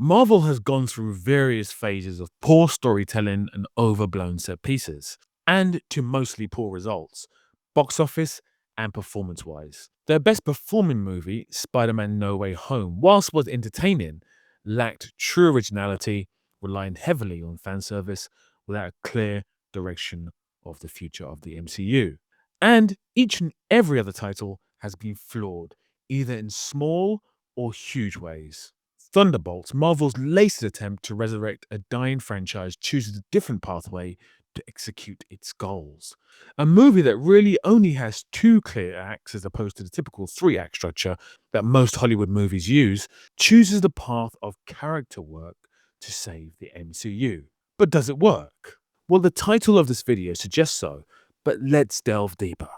Marvel has gone through various phases of poor storytelling and overblown set pieces, and to mostly poor results, box office and performance wise. Their best performing movie, Spider Man No Way Home, whilst was entertaining, lacked true originality, relying heavily on fan service without a clear direction of the future of the MCU. And each and every other title has been flawed, either in small or huge ways. Thunderbolts, Marvel's latest attempt to resurrect a dying franchise, chooses a different pathway to execute its goals. A movie that really only has two clear acts as opposed to the typical three-act structure that most Hollywood movies use, chooses the path of character work to save the MCU. But does it work? Well, the title of this video suggests so, but let's delve deeper.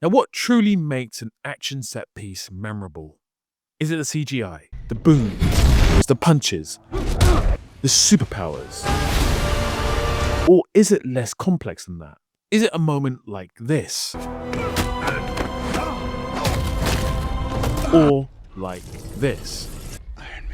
Now, what truly makes an action set piece memorable? Is it the CGI, the booms, the punches, the superpowers? Or is it less complex than that? Is it a moment like this? Or like this? Iron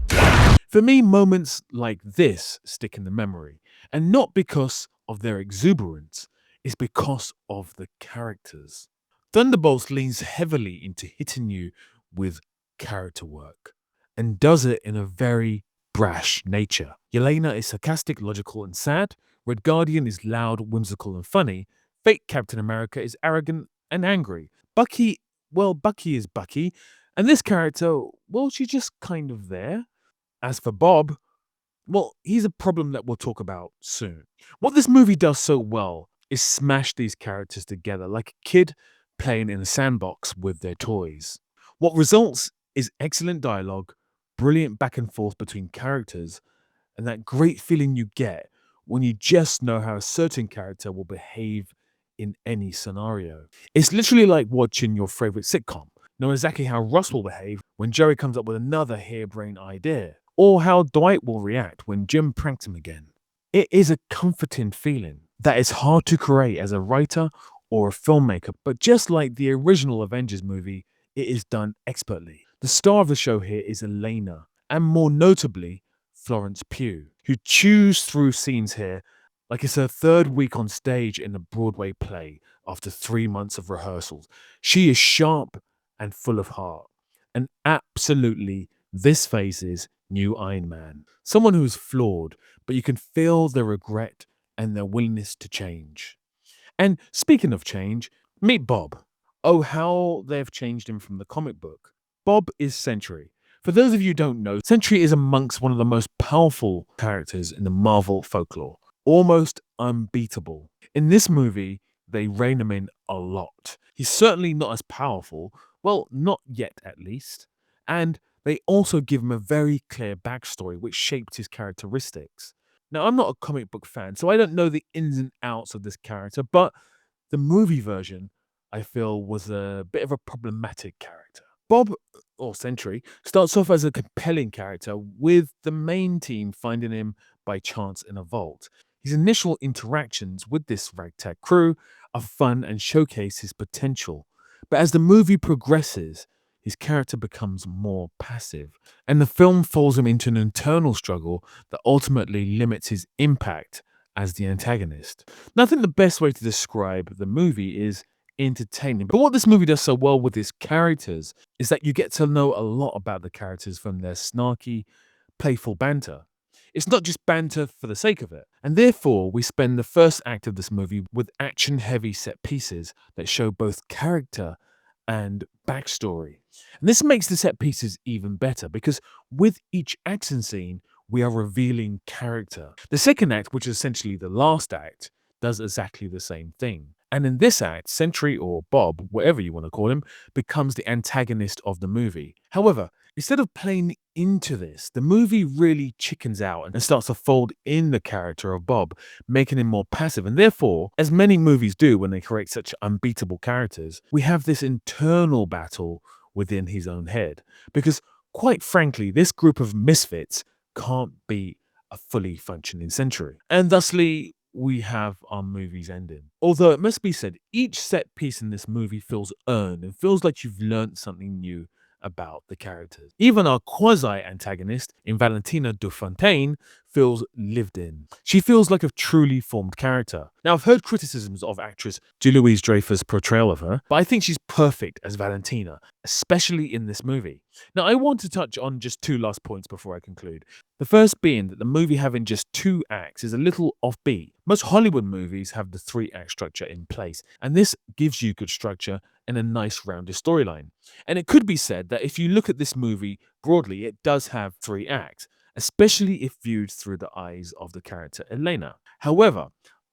Man. For me, moments like this stick in the memory, and not because of their exuberance, it's because of the characters. Thunderbolts leans heavily into hitting you with character work, and does it in a very brash nature. Yelena is sarcastic, logical, and sad. Red Guardian is loud, whimsical, and funny. Fake Captain America is arrogant and angry. Bucky is Bucky, and this character, well, she's just kind of there. As for Bob, well, he's a problem that we'll talk about soon. What this movie does so well is smash these characters together like a kid playing in a sandbox with their toys. What results is excellent dialogue, brilliant back and forth between characters, and that great feeling you get when you just know how a certain character will behave in any scenario. It's literally like watching your favorite sitcom, know exactly how Ross will behave when Jerry comes up with another harebrained idea, or how Dwight will react when Jim pranks him again. It is a comforting feeling that is hard to create as a writer or a filmmaker, but just like the original Avengers movie, it is done expertly. The star of the show here is Elena, and more notably, Florence Pugh, who chews through scenes here like it's her third week on stage in a Broadway play after 3 months of rehearsals. She is sharp and full of heart, and absolutely this phase's new Iron Man. Someone who is flawed, but you can feel their regret and their willingness to change. And speaking of change, meet Bob. Oh, how they've changed him from the comic book. Bob is Sentry. For those of you who don't know, Sentry is amongst one of the most powerful characters in the Marvel folklore, almost unbeatable. In this movie, they rein him in a lot. He's certainly not as powerful, well, not yet at least, and they also give him a very clear backstory which shaped his characteristics. Now, I'm not a comic book fan, so I don't know the ins and outs of this character, but the movie version, I feel, was a bit of a problematic character. Bob, or Sentry, starts off as a compelling character, with the main team finding him by chance in a vault. His initial interactions with this ragtag crew are fun and showcase his potential, but as the movie progresses, his character becomes more passive, and the film folds him into an internal struggle that ultimately limits his impact as the antagonist. Now, I think the best way to describe the movie is entertaining. But what this movie does so well with its characters is that you get to know a lot about the characters from their snarky, playful banter. It's not just banter for the sake of it. And therefore, we spend the first act of this movie with action-heavy set pieces that show both character and backstory. And this makes the set pieces even better because with each action scene, we are revealing character. The second act, which is essentially the last act, does exactly the same thing. And in this act, Sentry, or Bob, whatever you want to call him, becomes the antagonist of the movie. However, instead of playing into this, the movie really chickens out and starts to fold in the character of Bob, making him more passive. And therefore, as many movies do when they create such unbeatable characters, we have this internal battle within his own head. Because, quite frankly, this group of misfits can't be a fully functioning Sentry. And thusly, we have our movie's ending. Although it must be said, each set piece in this movie feels earned and feels like you've learned something new about the characters. Even our quasi-antagonist in Valentina Dufontaine feels lived in. She feels like a truly formed character. Now, I've heard criticisms of actress Louise Dreyfus' portrayal of her, but I think she's perfect as Valentina, especially in this movie. Now, I want to touch on just two last points before I conclude. The first being that the movie having just 2 acts is a little offbeat. Most Hollywood movies have the 3-act structure in place, and this gives you good structure and a nice rounded storyline. And it could be said that if you look at this movie broadly, it does have 3 acts, especially if viewed through the eyes of the character Elena. However,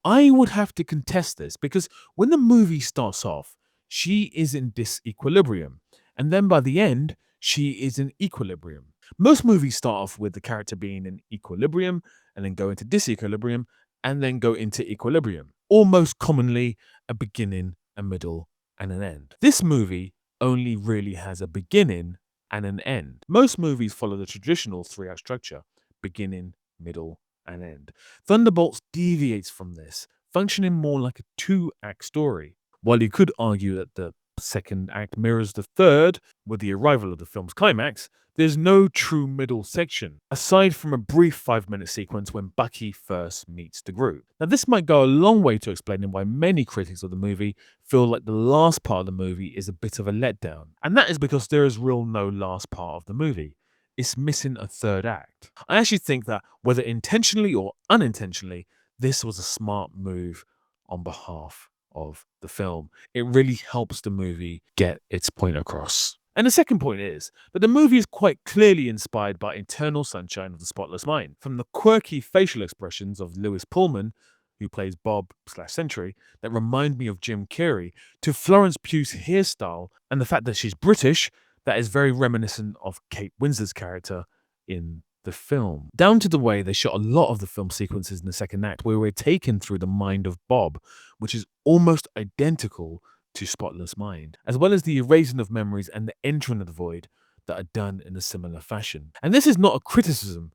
I would have to contest this because when the movie starts off, she is in disequilibrium, and then by the end, she is in equilibrium. Most movies start off with the character being in equilibrium and then go into disequilibrium and then go into equilibrium. Almost commonly a beginning, a middle, and an end. This movie only really has a beginning and an end. Most movies follow the traditional 3-act structure: beginning, middle, and end. Thunderbolts deviates from this, functioning more like a 2-act story. While you could argue that the second act mirrors the third with the arrival of the film's climax, there's no true middle section, aside from a brief 5-minute sequence when Bucky first meets the group. Now, this might go a long way to explaining why many critics of the movie feel like the last part of the movie is a bit of a letdown. And that is because there is no last part of the movie. It's missing a 3rd act. I actually think that, whether intentionally or unintentionally, this was a smart move on behalf of the film. It really helps the movie get its point across. And the second point is that the movie is quite clearly inspired by Eternal Sunshine of the Spotless Mind. From the quirky facial expressions of Lewis Pullman, who plays Bob/Sentry, that remind me of Jim Carrey, to Florence Pugh's hairstyle and the fact that she's British, that is very reminiscent of Kate Winslet's character in the film. Down to the way they shot a lot of the film sequences in the second act, where we're taken through the mind of Bob, which is almost identical to Spotless Mind, as well as the erasing of memories and the entering of the void that are done in a similar fashion. And this is not a criticism,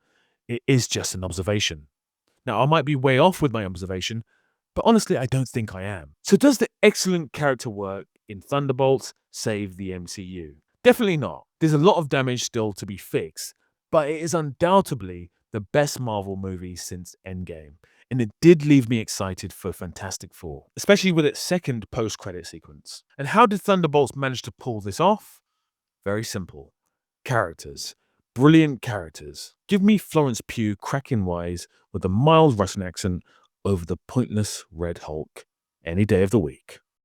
it is just an observation. Now, I might be way off with my observation, but honestly, I don't think I am. So does the excellent character work in Thunderbolts save the MCU? Definitely not. There's a lot of damage still to be fixed, but it is undoubtedly the best Marvel movie since Endgame. And it did leave me excited for Fantastic Four, especially with its second post-credit sequence. And how did Thunderbolts manage to pull this off? Very simple. Characters. Brilliant characters. Give me Florence Pugh cracking wise with a mild Russian accent over the pointless Red Hulk any day of the week.